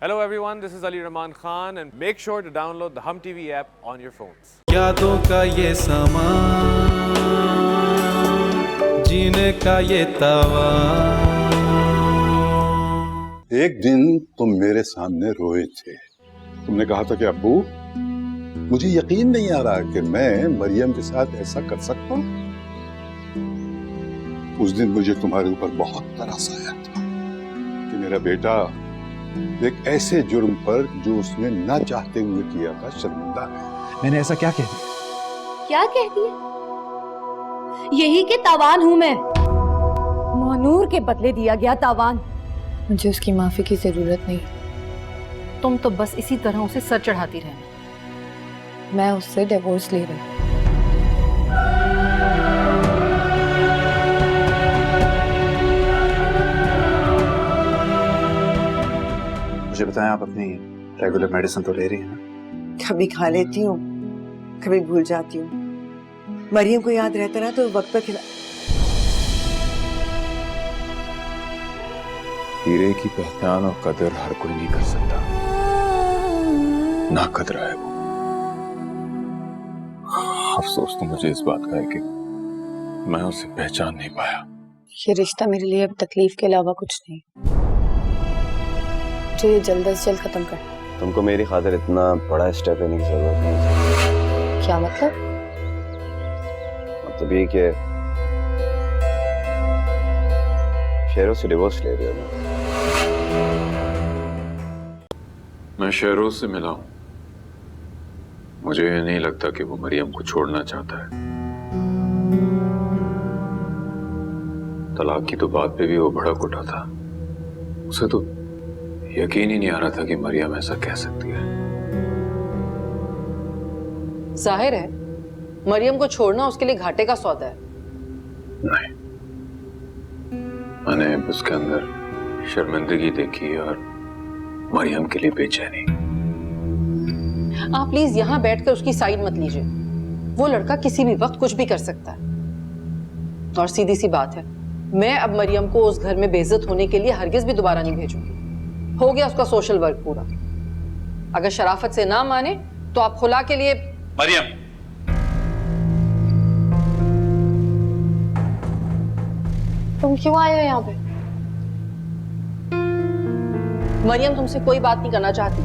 Hello everyone, this is Ali Rahman Khan and make sure to download the Hum TV app on your phones. यादों का ये समा, जीने का ये तवा। एक दिन तुम मेरे सामने रोए थे। तुमने कहा था कि अब्बू, मुझे यकीन नहीं आ रहा कि मैं मरियम के साथ ऐसा कर सकता हूं। उस दिन मुझे तुम्हारे ऊपर बहुत तरस आया था कि मेरा बेटा एक ऐसे जुर्म पर जो उसने ना चाहते हुए किया था शर्मिंदा है। मैंने ऐसा क्या कह दिया? क्या कह दिया? यही के तावान हूं मैं, मोनूर के बदले दिया गया तावान। मुझे उसकी माफी की जरूरत नहीं। तुम तो बस इसी तरह उसे सर चढ़ाती रहना। मैं उससे डिवोर्स ले रही हूँ। मुझे बताएं, आप अपनी रेगुलर मेडिसिन तो ले रही हैं ना? कभी खा लेती हूँ, कभी भूल जाती हूँ। मरियम को याद रहता ना तो वक्त पर खिला। हीरे की पहचान और कदर हर कोई नहीं कर सकता, ना कदर है वो। अफसोस तो मुझे इस बात का है कि मैं उसे पहचान नहीं पाया। ये रिश्ता मेरे लिए अब तकलीफ के अलावा कुछ नहीं। मुझे ये जल्द से जल्द खत्म कर। तुमको मेरी खातिर इतना बड़ा स्टेप लेने की जरूरत नहीं। क्या मतलब? मतलब ये कि शेरों से डिवोर्स ले रही हो। मैं शेरों से मिला हूं। मुझे ये नहीं लगता कि वो मरियम को छोड़ना चाहता है। तलाक की तो बात पे भी वो भड़क उठा था। उसे तो यकीन ही नहीं आ रहा था कि मरियम ऐसा कह सकती है। जाहिर है मरियम को छोड़ना उसके लिए घाटे का सौदा है। नहीं, मैंने उसके अंदर शर्मिंदगी देखी और मरियम के लिए बेचैनी। आप प्लीज यहाँ बैठकर उसकी साइड मत लीजिए। वो लड़का किसी भी वक्त कुछ भी कर सकता है। और सीधी सी बात है, मैं अब मरियम को उस घर में बेइज्जत होने के लिए हरगिज भी दोबारा नहीं भेजूंगी। हो गया उसका सोशल वर्क पूरा। अगर शराफत से ना माने तो आप खुला के लिए। मरियम, तुम क्यों आए हो यहाँ पे? मरियम तुमसे कोई बात नहीं करना चाहती।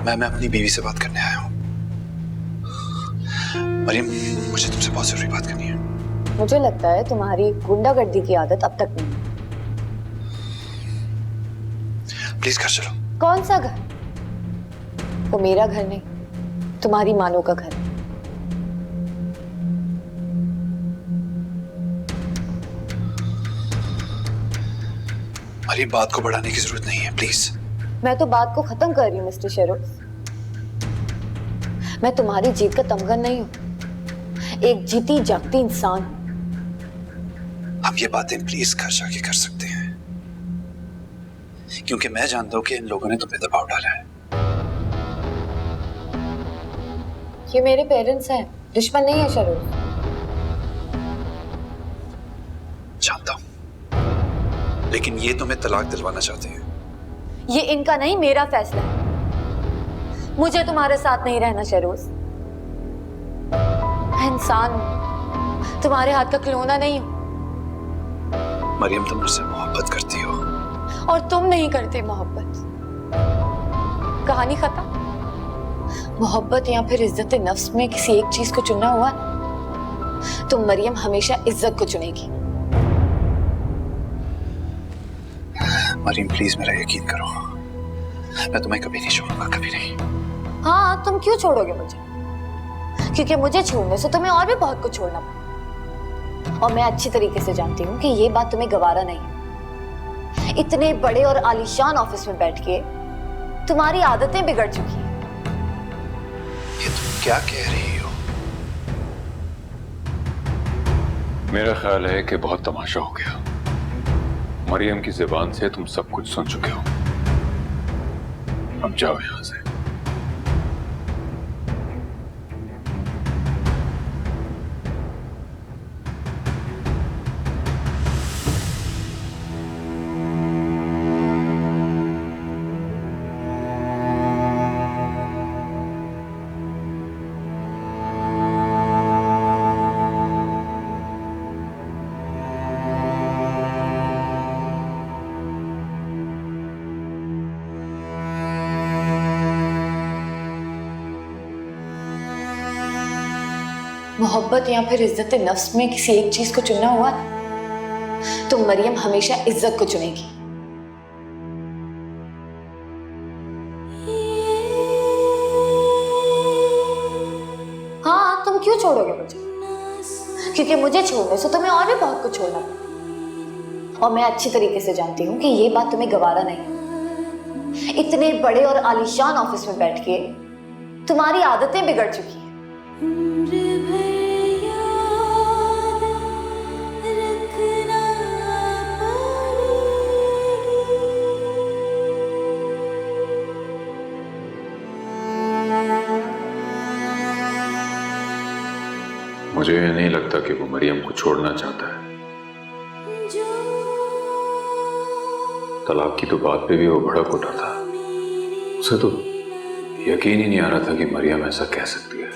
मैं अपनी बीवी से बात करने आया हूँ। मरियम, मुझे तुमसे बहुत जरूरी बात करनी है। मुझे लगता है तुम्हारी गुंडागर्दी की आदत अब तक नहीं। प्लीज घर चलो। कौन सा घर? वो मेरा घर नहीं, तुम्हारी मानो का घर। मरियम, बात को बढ़ाने की जरूरत नहीं है, प्लीज। मैं तो बात को खत्म कर रही हूँ मिस्टर शेरोज। मैं तुम्हारी जीत का तमगन नहीं हूँ, एक जीती जागती इंसान हूँ। हम ये बातें प्लीज घर जाके कर सकते हैं, क्योंकि मैं जानता हूँ कि इन लोगों ने तुम्हें दबाव डाला है। ये मेरे पेरेंट्स हैं, दुश्मन नहीं है शेरोज। जानता हूँ, लेकिन ये तुम्हें तलाक दिलवाना चाहते हैं। ये इनका नहीं, मेरा फैसला है। मुझे तुम्हारे साथ नहीं रहना शेरोज। मैं इंसान हूं, तुम्हारे हाथ का खिलौना नहीं हूं। मरियम, तुम मुझसे मोहब्बत करती हो और तुम नहीं करते मोहब्बत। कहानी खत्म। मोहब्बत या फिर इज्जत नफ्स में किसी एक चीज को चुनना हुआ तो मरियम हमेशा इज्जत को चुनेगी। मरियम, प्लीज मेरा यकीन करो, मैं तुम्हें कभी नहीं छोड़ूंगा, कभी नहीं। हाँ, तुम क्यों छोड़ोगे मुझे? क्योंकि मुझे छोड़ने से तुम्हें और भी बहुत कुछ छोड़ना पड़ेगा। और मैं अच्छी तरीके से जानती हूँ कि ये बात तुम्हें गवारा नहीं। इतने बड़े और आलीशान ऑफिस में बैठ के तुम्हारी आदतें बिगड़ चुकी हैं। ये तुम क्या कह रही हो? मेरा ख्याल है कि बहुत तमाशा हो गया। मरियम की जुबान से तुम सब कुछ सुन चुके हो। अब जाओ यहां से। मोहब्बत या फिर इज्जत नफ्स में किसी एक चीज को चुनना हुआ तो मरियम हमेशा इज्जत को चुनेगी। हाँ, तुम क्यों छोड़ोगे मुझे? क्योंकि मुझे छोड़ने से तुम्हें और भी बहुत कुछ छोड़ना पड़ेगा। और मैं अच्छी तरीके से जानती हूँ कि ये बात तुम्हें गवारा नहीं। इतने बड़े और आलीशान ऑफिस में बैठ के तुम्हारी आदतें बिगड़ चुकी हैं। मुझे ये नहीं लगता कि वो मरियम को छोड़ना चाहता है। तलाक की तो बात पे भी वो भड़क उठा था। उसे तो यकीन ही नहीं आ रहा था कि मरियम ऐसा कह सकती है।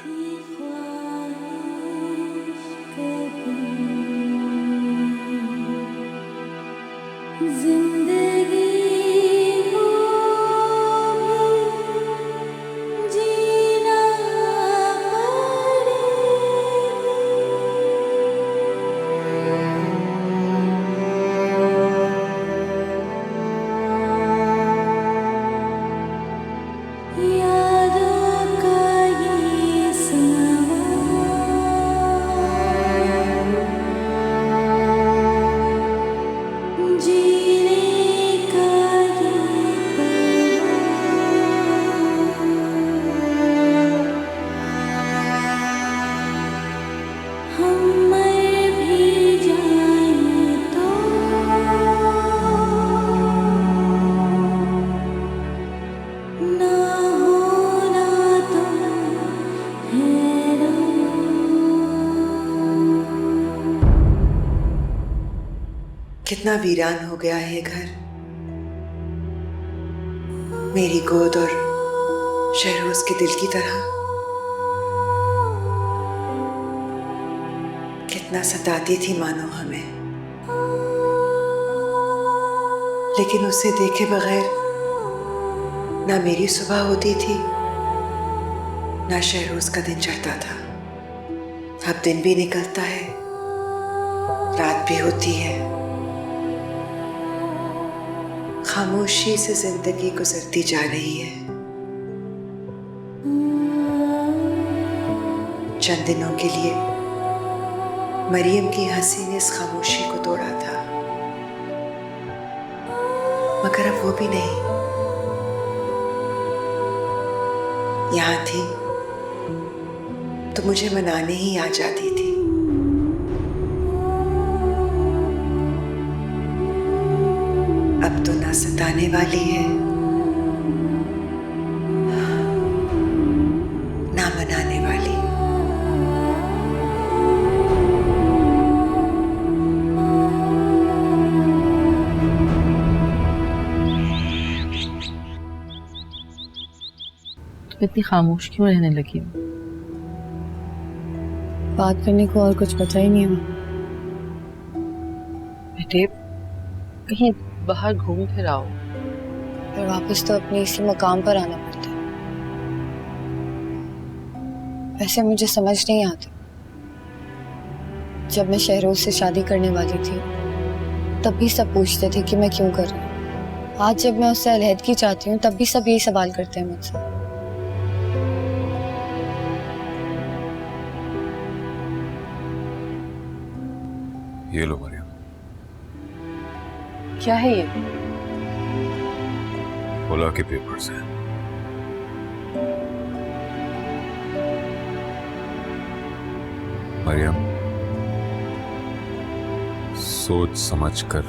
कितना वीरान हो गया है ये घर। मेरी गोद और शहरोज के दिल की तरह। कितना सताती थी मानो हमें, लेकिन उसे देखे बगैर ना मेरी सुबह होती थी ना शहरोज का दिन चढ़ता था। अब दिन भी निकलता है, रात भी होती है। खामोशी से जिंदगी गुजरती जा रही है। चंद दिनों के लिए मरियम की हंसी ने इस खामोशी को तोड़ा था, मगर अब वो भी नहीं। यहां थी तो मुझे मनाने ही आ जाती थी। अब तो ना सताने वाली है ना मनाने वाली। तुम इतनी खामोश क्यों रहने लगी हो? बात करने को और कुछ बचा ही नहीं है। बेटे, कहीं बाहर घूम फिर आओ। फिर वापस तो अपने इसी मकाम पर आना पड़ता है। वैसे मुझे समझ नहीं आता, जब मैं शहरोज से शादी करने वाली थी तब भी सब पूछते थे कि मैं क्यों कर रही हूँ। आज जब मैं उससे अलहदगी चाहती हूँ तब भी सब यही सवाल करते हैं मुझसे। ये लो मरियम। क्या है ये? ओला के पेपर्स हैं। मरियम, सोच समझ कर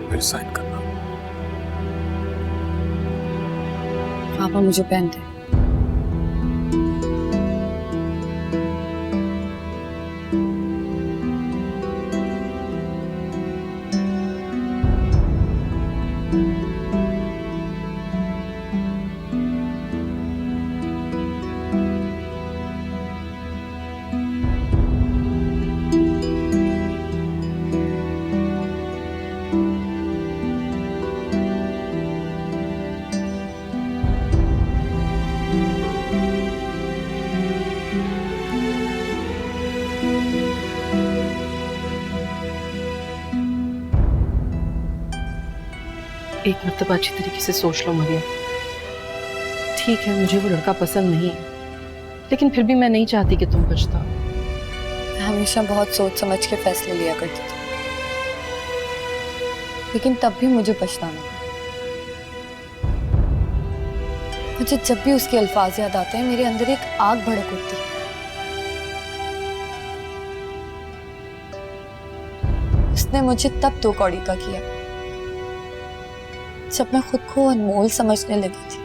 फिर साइन करना। पापा मुझे पेन दे। एक मर्तबा अच्छी तरीके से सोच लो मरियम। ठीक है, मुझे वो लड़का पसंद नहीं है, लेकिन फिर भी मैं नहीं चाहती कि तुम पछताओ। मैं हमेशा बहुत सोच समझ के फैसले लिया करती थी, लेकिन तब भी मुझे पछताना पड़ा। मुझे जब भी उसके अल्फाज याद आते हैं मेरे अंदर एक आग भड़क उठती है। उसने मुझे तब दो कौड़ी का किया जब मैं खुद को अनमोल समझने लगी थी।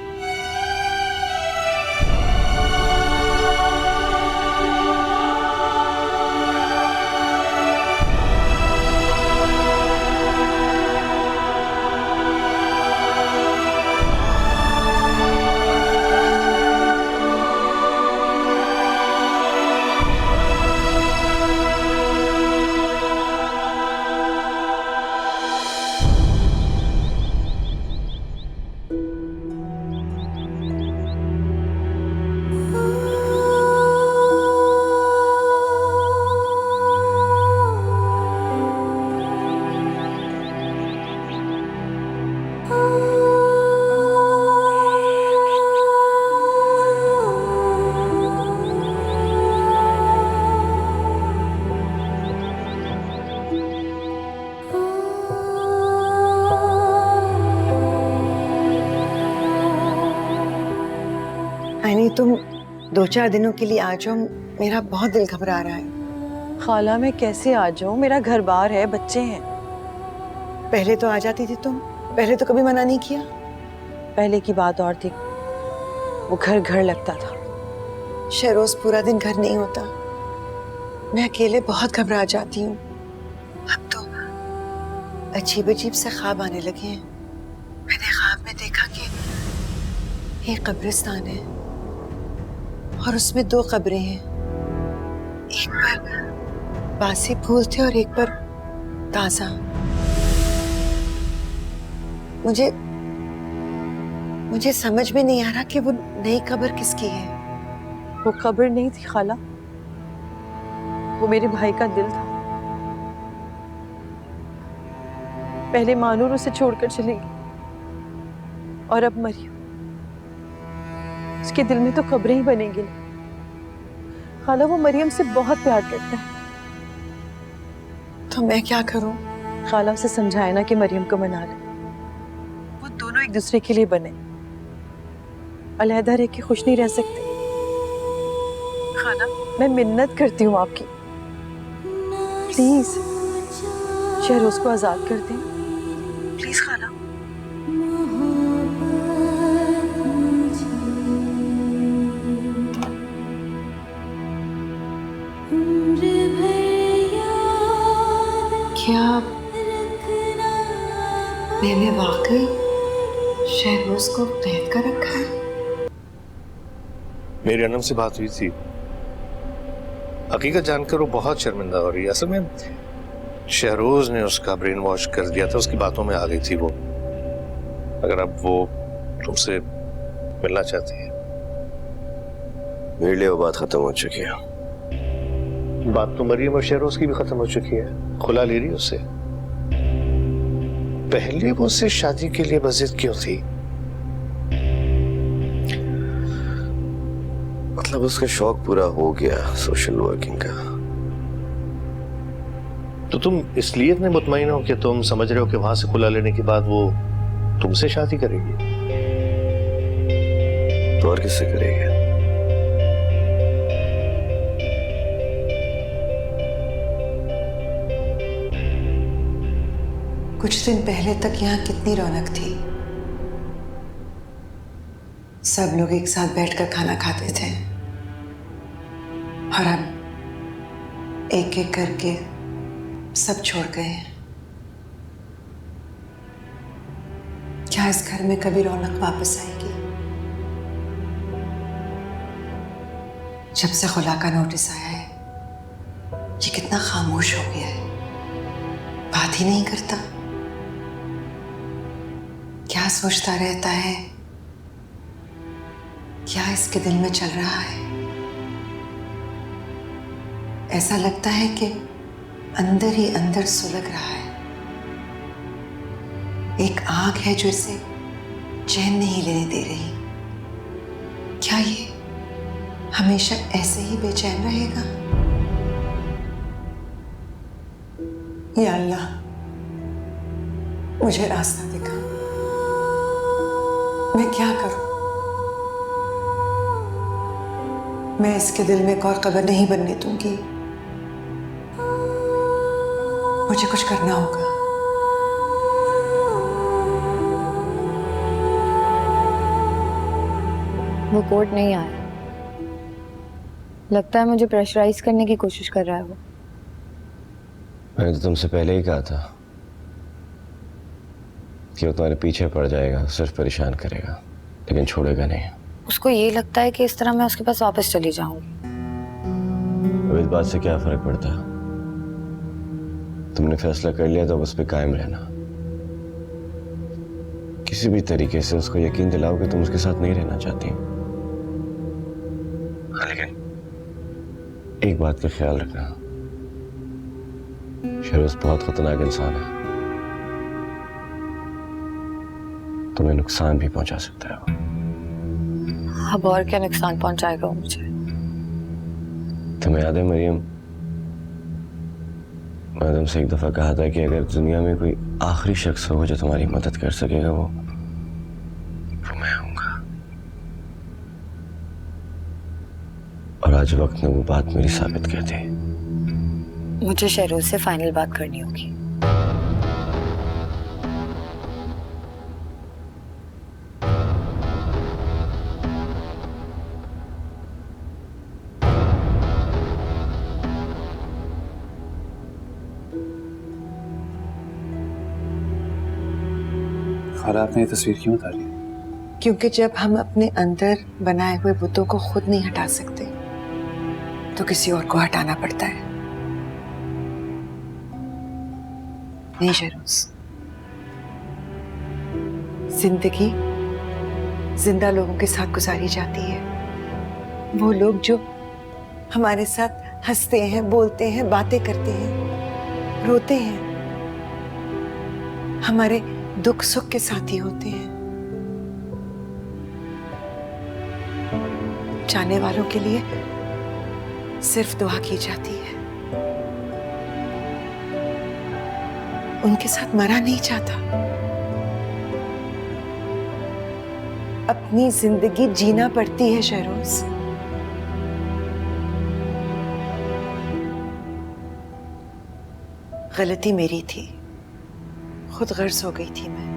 आइनी, तुम 2-4 दिनों के लिए आ जाओ, मेरा बहुत दिल घबरा रहा है। खाला मैं कैसे आ जाऊं, मेरा घर बार है, बच्चे हैं। पहले तो आ जाती थी तुम, पहले तो कभी मना नहीं किया। पहले की बात और थी, वो घर घर लगता था। शहरोज पूरा दिन घर नहीं होता, मैं अकेले बहुत घबरा जाती हूँ। अब तो अजीब अजीब से ख्वाब आने लगे हैं। मैंने ख्वाब में देखा कि एक कब्रिस्तान है और उसमें 2 कब्रें हैं। एक पर बासी फूल थे और एक पर ताजा। मुझे समझ में नहीं आ रहा कि वो नई कब्र किसकी है। वो कब्र नहीं थी खाला, वो मेरे भाई का दिल था। पहले मानूर उसे छोड़कर चली गई और अब मरियम। उसके दिल में तो कब्रें ही बनेंगी ना। खाला वो मरियम से बहुत प्यार करता है। तो मैं क्या करूं? खाला उसे समझाए ना कि मरियम को मना ले। वो दोनों एक दूसरे के लिए बने, अलहदा रह के खुश नहीं रह सकते। खाला मैं मिन्नत करती हूँ आपकी, प्लीज शहरोज को आजाद कर दें, प्लीज खाला। क्या मैंने वाकई शहरोज को कैद कर रखा है? मेरी अनम से बात हुई थी, हकीकत जानकर वो बहुत शर्मिंदा हो रही है। असल में शहरोज ने उसका ब्रेन वॉश कर दिया था, उसकी बातों में आ गई थी वो। अगर अब वो तुमसे मिलना चाहती है। मेरे लिए वो बात खत्म हो चुकी है। बात तो मरियम और शहरोज की भी खत्म हो चुकी है, खुला ले रही उससे। पहले वो उससे शादी के लिए बजिद क्यों थी? मतलब उसका शौक पूरा हो गया सोशल वर्किंग का। तो तुम इसलिए इतने मुतमईन हो कि तुम समझ रहे हो कि वहां से खुला लेने के बाद वो तुमसे शादी करेगी? तो और किससे करेगी? कुछ दिन पहले तक यहाँ कितनी रौनक थी। सब लोग एक साथ बैठकर खाना खाते थे और अब एक एक करके सब छोड़ गए। क्या इस घर में कभी रौनक वापस आएगी? जब से खुला का नोटिस आया है ये कितना खामोश हो गया है, बात ही नहीं करता। क्या सोचता रहता है, क्या इसके दिल में चल रहा है? ऐसा लगता है कि अंदर ही अंदर सुलग रहा है। एक आग है जो इसे चैन नहीं लेने दे रही। क्या ये हमेशा ऐसे ही बेचैन रहेगा? या अल्लाह, मुझे रास्ता दिखा। मैं क्या करूं? मैं इसके दिल में एक और कब्र नहीं बनने दूंगी। मुझे कुछ करना होगा। वो कोर्ट नहीं आया। लगता है मुझे प्रेशराइज करने की कोशिश कर रहा है वो। मैंने तो तुमसे पहले ही कहा था कि वो तुम्हारे पीछे पड़ जाएगा, सिर्फ परेशान करेगा, लेकिन छोड़ेगा नहीं। उसको ये लगता है कि इस तरह मैं उसके पास वापस चली जाऊंगी। अब इस बात से क्या फर्क पड़ता है? तुमने फैसला कर लिया तो अब उस पर कायम रहना। किसी भी तरीके से उसको यकीन दिलाओ कि तुम उसके साथ नहीं रहना चाहती। हाँ, लेकिन एक बात का ख्याल रखना, शहरोज बहुत खतरनाक इंसान है, तुम्हें नुकसान भी पहुंचा सकता है। अब और क्या नुकसान पहुंचाएगा वो मुझे? तुम्हें याद है मरियम, मैंने तुमसे एक दफा कहा था कि अगर दुनिया में कोई आखिरी शख्स हो जो तुम्हारी मदद कर सकेगा वो मैं हूंगा। और आज वक्त ने वो बात मेरी साबित कर दी। मुझे शहरोज से फाइनल बात करनी होगी। खाला, आपने ये तस्वीर क्यों उतारी? क्योंकि जब हम अपने अंदर बनाए हुए बुतों को खुद नहीं हटा सकते तो किसी और को हटाना पड़ता है। नहीं शहरोज, जिंदगी जिंदा लोगों के साथ गुजारी जाती है। वो लोग जो हमारे साथ हंसते हैं, बोलते हैं, बातें करते हैं, रोते हैं, हमारे दुख सुख के साथी होते हैं। जाने वालों के लिए सिर्फ दुआ की जाती है, उनके साथ मरा नहीं जाता। अपनी जिंदगी जीना पड़ती है शहरोज। गलती मेरी थी, खुद गर्ज हो गई थी मैं।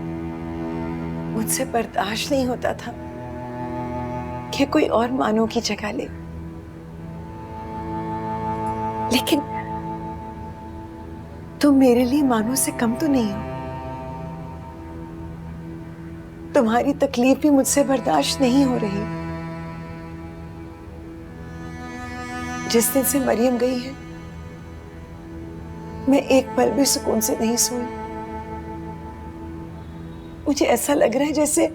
मुझसे बर्दाश्त नहीं होता था कि कोई और मानो की जगह ले, लेकिन तुम मेरे लिए मानो से कम तो नहीं हो। तुम्हारी तकलीफ भी मुझसे बर्दाश्त नहीं हो रही। जिस दिन से मरियम गई है मैं एक पल भी सुकून से नहीं सोई। मुझे ऐसा लग रहा है जैसे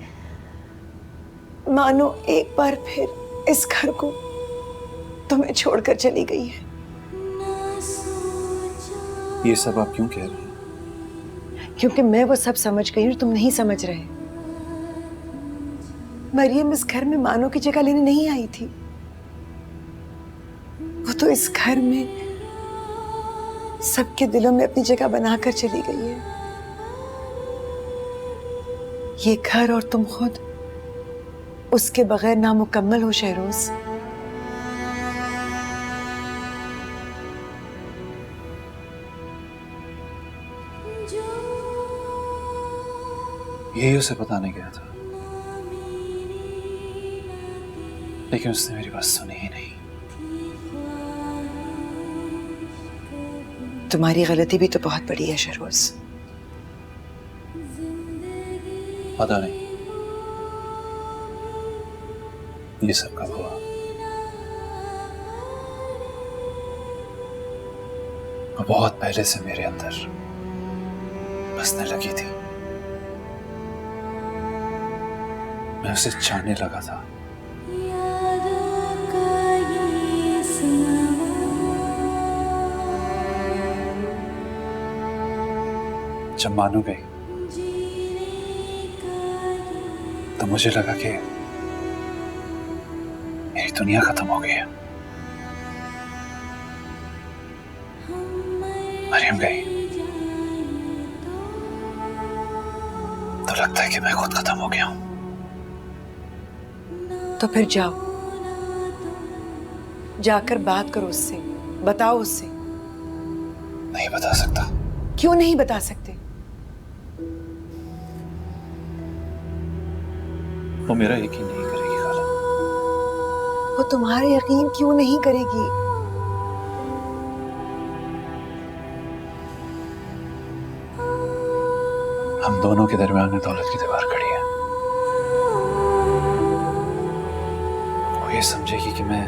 मानो एक बार फिर इस घर को तुम्हें छोड़कर चली गई है। ये सब आप क्यों कह रहे हैं? क्योंकि मैं वो सब समझ गई और तुम नहीं समझ रहे। मरियम इस घर में मानो की जगह लेने नहीं आई थी। वो तो इस घर में सबके दिलों में अपनी जगह बनाकर चली गई है। ये घर और तुम खुद उसके बगैर नामुकम्मल हो शहरोज। यही उसे बताने गया था, लेकिन उसने मेरी बात सुनी ही नहीं। तुम्हारी गलती भी तो बहुत बड़ी है शहरोज। पता नहीं ये सब कब हुआ। वो बहुत पहले से मेरे अंदर बसने लगी थी। मैं उसे चाहने लगा था। जब मानो गई तो मुझे लगा कि मेरी दुनिया खत्म हो गई है। मरियम गई तो लगता है कि मैं खुद खत्म हो गया हूं। तो फिर जाओ, जाकर बात करो उससे, बताओ उससे। नहीं बता सकता। क्यों नहीं बता सकते? वो मेरा यकीन नहीं करेगी खाला। वो तुम्हारा यकीन क्यों नहीं करेगी? हम दोनों के दरमियान में दौलत की दीवार खड़ी है। वो ये समझेगी कि मैं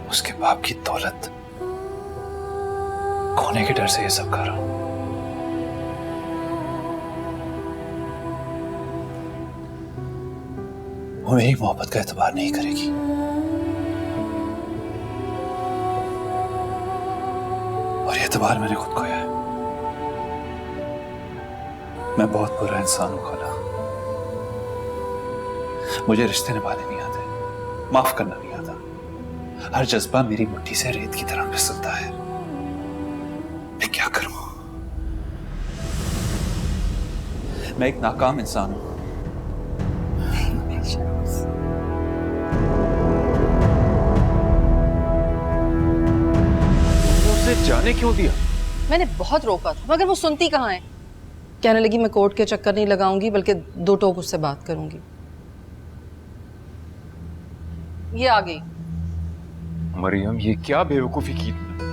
उसके बाप की दौलत खोने के डर से ये सब कर रहा हूं। वो मेरी मोहब्बत का एतबार नहीं करेगी। और ये एतबार मैंने खुद खोया है। मैं बहुत बुरा इंसान हूं खाला। मुझे रिश्ते निभाने नहीं आते, माफ करना नहीं आता। हर जज्बा मेरी मुट्ठी से रेत की तरह फिसलता है। मैं क्या करूं? मैं एक नाकाम इंसान हूं। उसे जाने क्यों दिया? मैंने बहुत रोका था मगर वो सुनती कहाँ है। कहने लगी मैं कोर्ट के चक्कर नहीं लगाऊंगी बल्कि दो टोक उससे बात करूंगी। ये आ गई। मरियम, ये क्या बेवकूफी की तुमने?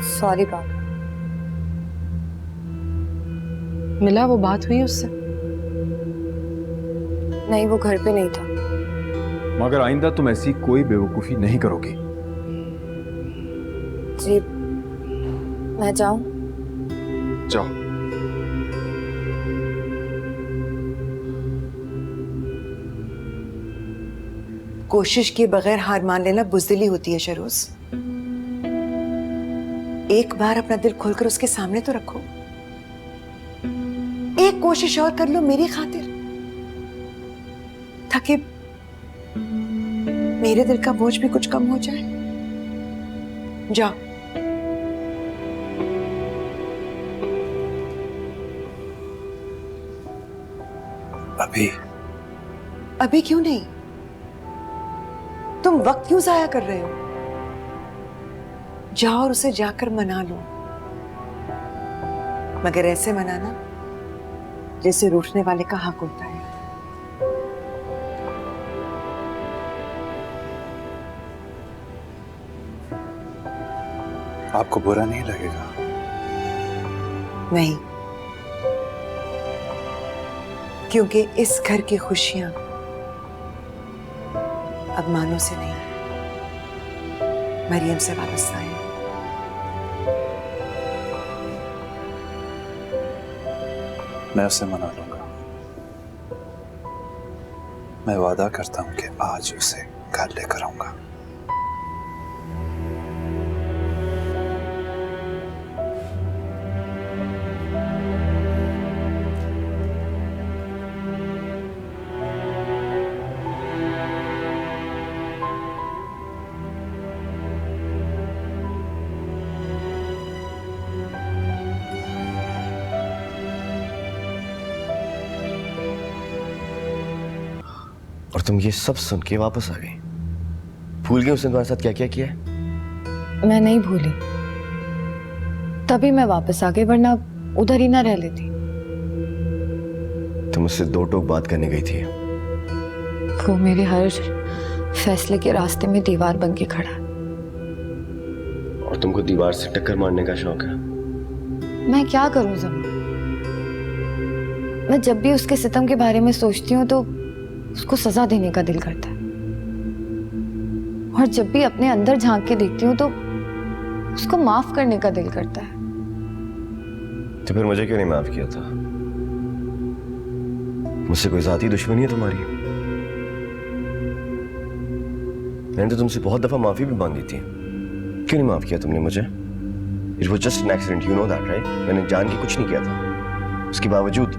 सॉरी बाबा। मिला, वो बात हुई उससे? नहीं, वो घर पे नहीं था। मगर आइंदा तुम ऐसी कोई बेवकूफी नहीं करोगी। जी, मैं जाऊं? जाओ। कोशिश किए बगैर हार मान लेना बुज़दिली होती है शहरोज। एक बार अपना दिल खोलकर उसके सामने तो रखो। एक कोशिश और कर लो मेरी खातिर, ताकि मेरे दिल का बोझ भी कुछ कम हो जाए। जाओ। अभी क्यों नहीं? तुम वक्त क्यों जाया कर रहे हो? जाओ और उसे जाकर मना लो, मगर ऐसे मनाना जैसे रूठने वाले का हक होता है। आपको बुरा नहीं लगेगा? नहीं, क्योंकि इस घर की खुशियां अब मानो से नहीं, मरियम से वाबस्ता है। मैं उसे मना लूंगा। मैं वादा करता हूं कि आज उसे घर लेकर आऊंगा। और तुम ये सब सुन के वापस आ गई? भूल गई उसने तुम्हारे साथ क्या क्या किया है? मैं नहीं भूली, तभी मैं वापस आ गई, वरना उधर ही ना रह लेती। तुम उससे दो टोक बात करने गई थी। वो मेरे हर फैसले के रास्ते में दीवार बन के खड़ा है। और तुमको दीवार से टक्कर मारने का शौक है? मैं क्या करूं ज़मा? मैं जब भी उसके सितम के बारे में सोचती हूँ तो उसको सजा देने का दिल करता है, और जब भी अपने अंदर झांक के देखती हूँ तो उसको माफ करने का दिल करता है। तो फिर मुझे क्यों नहीं माफ किया था? मुझसे कोई जाती दुश्मनी है तुम्हारी? मैंने तो तुमसे बहुत दफा माफी भी मांगी थी, क्यों नहीं माफ किया तुमने मुझे? It was just an accident, you know that, right? मैंने जान के कुछ नहीं किया था, उसके बावजूद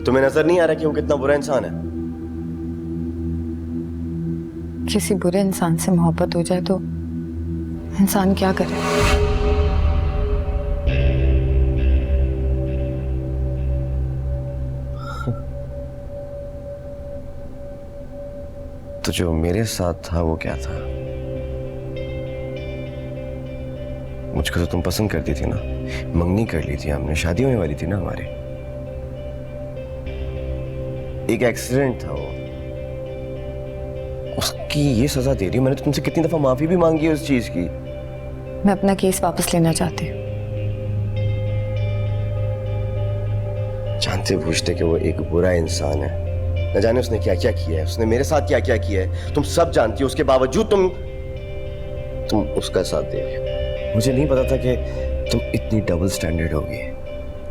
तुम्हें नजर नहीं आ रहा कि वो कितना बुरा इंसान है? किसी बुरे इंसान से मोहब्बत हो जाए तो इंसान क्या करे? तो जो मेरे साथ था वो क्या था? मुझको तो तुम पसंद करती थी ना, मंगनी कर ली थी हमने, शादी होने वाली थी ना हमारी। एक एक्सीडेंट था वो, उसकी ये सजा दे रही हूं। मैंने तो तुमसे कितनी दफा माफी भी मांगी है उस चीज की। मैं अपना केस वापस लेना चाहती हूँ। जानते पूछते कि वो एक बुरा इंसान है, न जाने उसने क्या क्या किया है, उसने मेरे साथ क्या क्या किया है, तुम सब जानती हो। उसके बावजूद तुम उसका साथ दे रही हो। मुझे नहीं पता था कि तुम इतनी डबल स्टैंडर्ड होगी।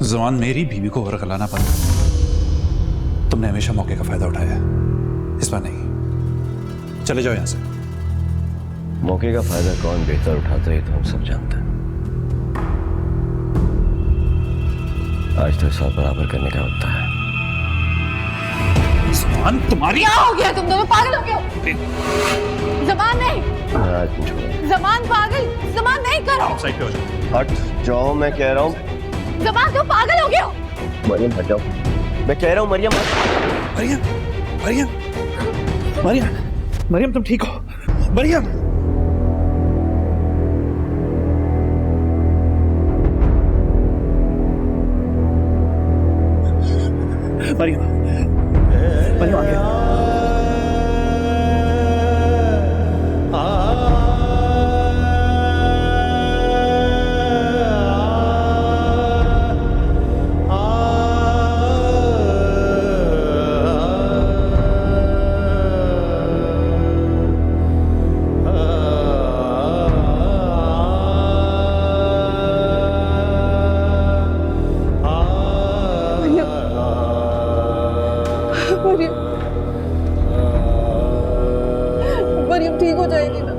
जमान, मेरी बीवी को वरगलाना बंद करो। तुमने हमेशा मौके का फायदा उठाया, इस बार नहीं। चले जाओ यहां से। मौके का फायदा कौन बेहतर उठाता है, तो हम सब जानते हैं। आज तो इस साथ बराबर करने का वक्त है। जमान, तुम्हारी क्या हो गया? तुम दोनों पागल हो गए हो? जमान नहीं, आज नहीं छोड़ेंगे। जमान पागल, जमान नहीं करो। साइड पे हो जाओ। हट जाओ, मैं कह रहा हूँ। जमान तुम पागल हो गए हो। मरियम हट जाओ, मैं कह रहा हूँ। मरियम मरियम मरियम मरियम मरियम, तुम ठीक हो? मरियम, मरियम मरियम आगे। मरियम ठीक हो जाएगी ना?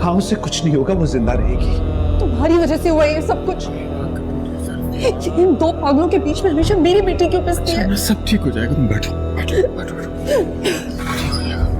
हाँ, उससे कुछ नहीं होगा, वो जिंदा रहेगी। तुम्हारी वजह से हुआ ये सब कुछ। इन दो पागलों के बीच में हमेशा मेरी बेटी क्यों पिसती है? सब ठीक हो जाएगा, तुम बैठो बैठो बैठो बैठो। ठीक हो जाएगा।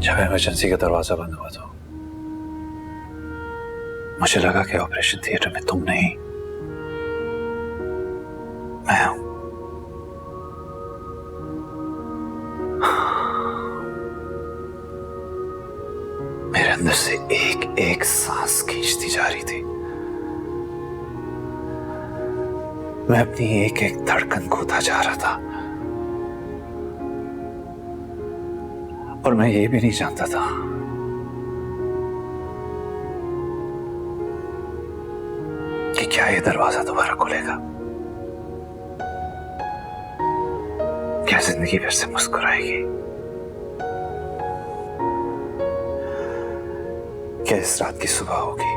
जब इमरजेंसी का दरवाजा बंद हुआ तो मुझे लगा कि ऑपरेशन थिएटर में तुम नहीं, मैं हूं। मेरे अंदर से एक एक सांस खींचती जा रही थी। मैं अपनी एक एक धड़कन खोता जा रहा था, और मैं ये भी नहीं जानता था कि क्या ये दरवाजा दोबारा खुलेगा, क्या जिंदगी फिर से मुस्कुराएगी, क्या इस रात की सुबह होगी।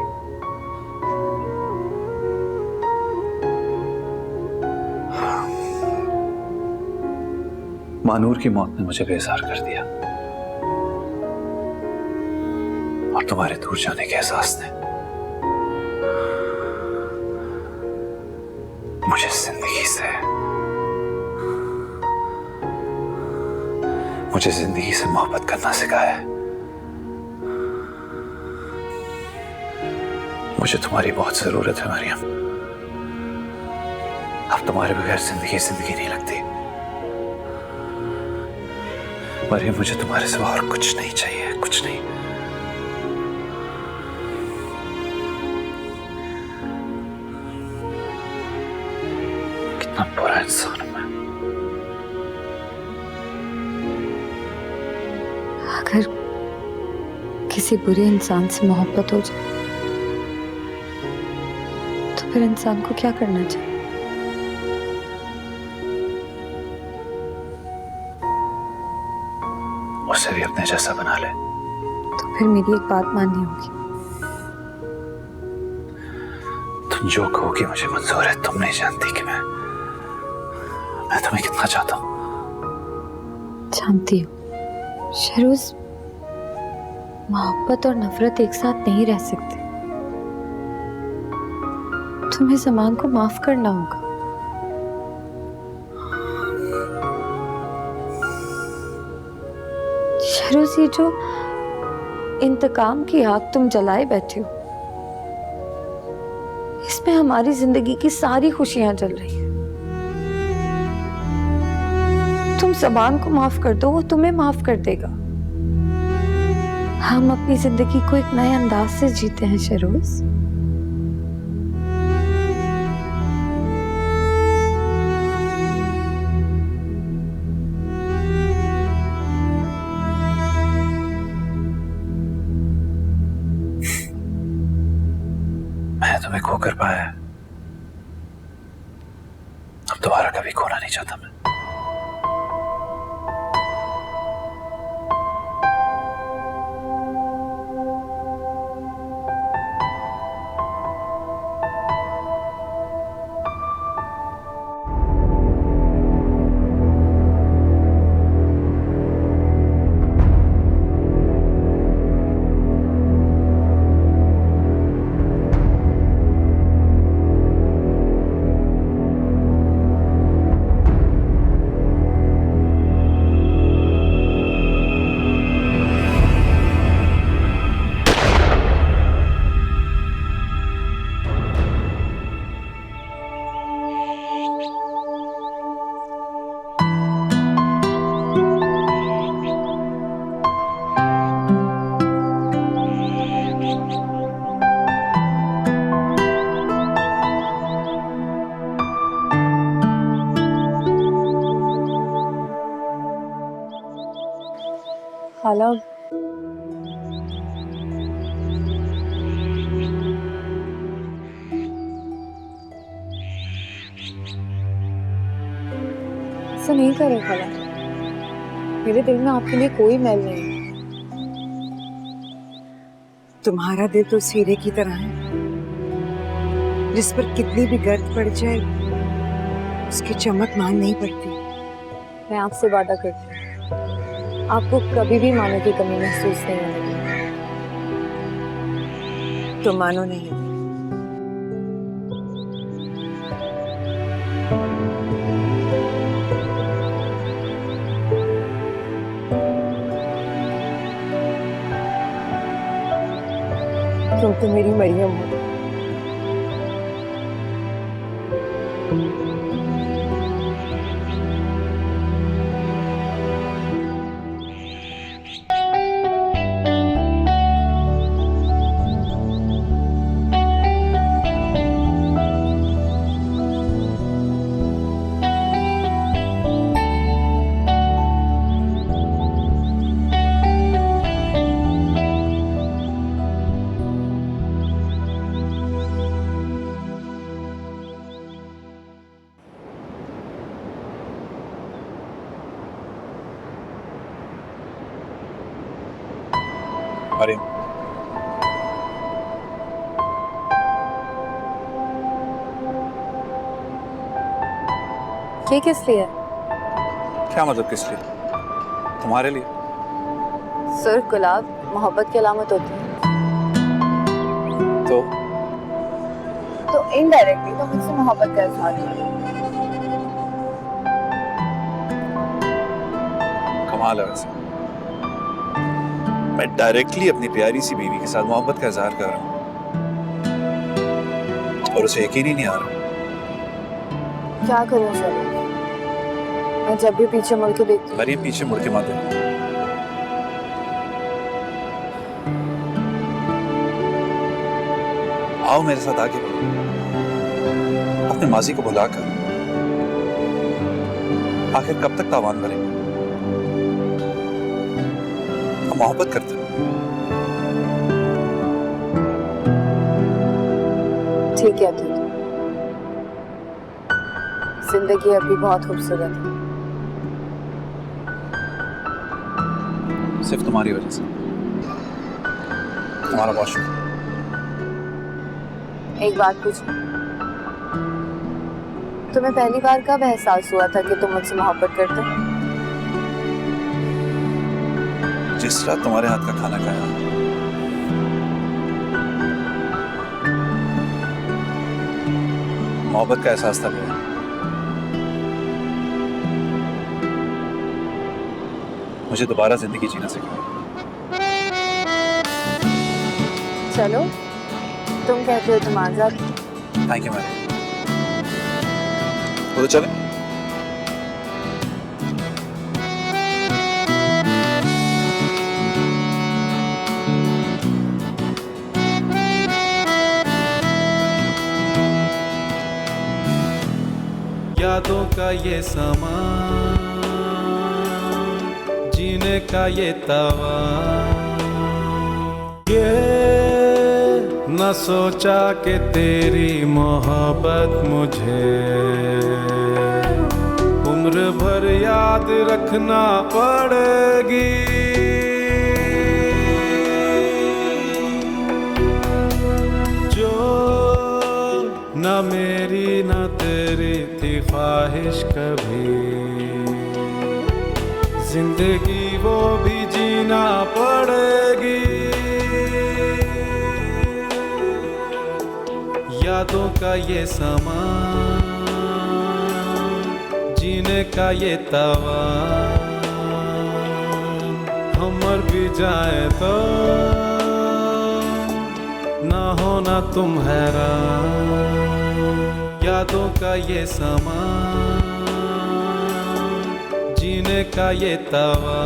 मानूर की मौत ने मुझे बेजार कर दिया, और तुम्हारे दूर जाने के एहसास ने मुझे जिंदगी से मोहब्बत करना सिखाया है। मुझे तुम्हारी बहुत जरूरत है मरियम। अब तुम्हारे बगैर जिंदगी नहीं लगती मरियम। मुझे तुम्हारे सिवा और कुछ नहीं चाहिए, कुछ नहीं। कितना बुरा इंसान हूं मैं। अगर किसी बुरे इंसान से मोहब्बत हो जाए तो फिर इंसान को क्या करना चाहिए? उसे भी अपने जैसा बना ले। तो फिर मेरी एक बात माननी होगी। तुम जो कहोगी मुझे मंजूर है। तुम नहीं जानती कि मैं तुम्हें कितना चाहता हूं। जानती हूँ शहरोज, मोहब्बत और नफरत एक साथ नहीं रह सकते। तुम्हें ज़मान को माफ करना होगा। शहरोज, ये जो इंतकाम की आग तुम जलाए बैठे हो, इसमें हमारी जिंदगी की सारी खुशियां जल रही हैं। तुम ज़बान को माफ कर दो, वो तुम्हें माफ कर देगा। हम अपनी जिंदगी को एक नए अंदाज से जीते हैं शहरोज। मैं तुम्हें खो कर पाया है, अब दोबारा कभी खोना नहीं चाहता मैं। खाला, ऐसा नहीं करो खाला। मेरे दिल में आपके लिए कोई मैल नहीं है। तुम्हारा दिल तो उस हीरे की तरह है जिस पर कितनी भी गर्द पड़ जाए उसकी चमक मान नहीं पड़ती। मैं आपसे वादा करती हूँ, आपको कभी भी मानो की कमी महसूस नहीं होगी। तो मानो नहीं। तुम तो मेरी मरियम हो। मरियम, ये किस लिए? क्या मतलब किस लिए? तुम्हारे लिए। सर, गुलाब मोहब्बत की अलामत होती है। तो इनडायरेक्टली तो मुझसे मोहब्बत का इजहार करो। कमाल है वैसे। मैं डायरेक्टली अपनी प्यारी सी बीवी के साथ मोहब्बत का इजहार कर रहा हूँ और उसे यकीन ही नहीं आ रहा। क्या करूं सर? मैं जब भी पीछे मुड़ के देखती हूँ। मरियम, पीछे मुड़ के मत देखो। आओ मेरे साथ आगे बढ़ो। अपने माजी को भुलाकर आखिर कब तक तावान भरेंगे? हम मोहब्बत करते हैं। ठीक है, ठीक है। जिंदगी अभी बहुत खूबसूरत है। सिर्फ तुम्हारी वजह से। तुम्हारा बहुत शुक्रिया। एक बात पूछूं? तुम्हें पहली बार कब एहसास हुआ था कि तुम मुझसे मोहब्बत करते हो? जिस रात तुम्हारे हाथ का खाना खाया, मोहब्बत का एहसास था मेरा। मुझे दोबारा जिंदगी जीना सिखाया। चलो, तुम कहते हो तुम आजाद। Thank you ma'am. तो चले। यादों का ये समा, जीने का ये तवा, ये न सोचा कि तेरी मोहब्बत मुझे उम्र भर याद रखना पड़ेगी। जो न मेरी न तेरी थी ख्वाहिश कभी, जिंदगी वो भी जीना पड़ेगी। यादों का ये समा, जीने का ये तवा, हम मर भी जाए तो ना होना तुम हैरान। यादों का ये समा, जीने का ये तवा,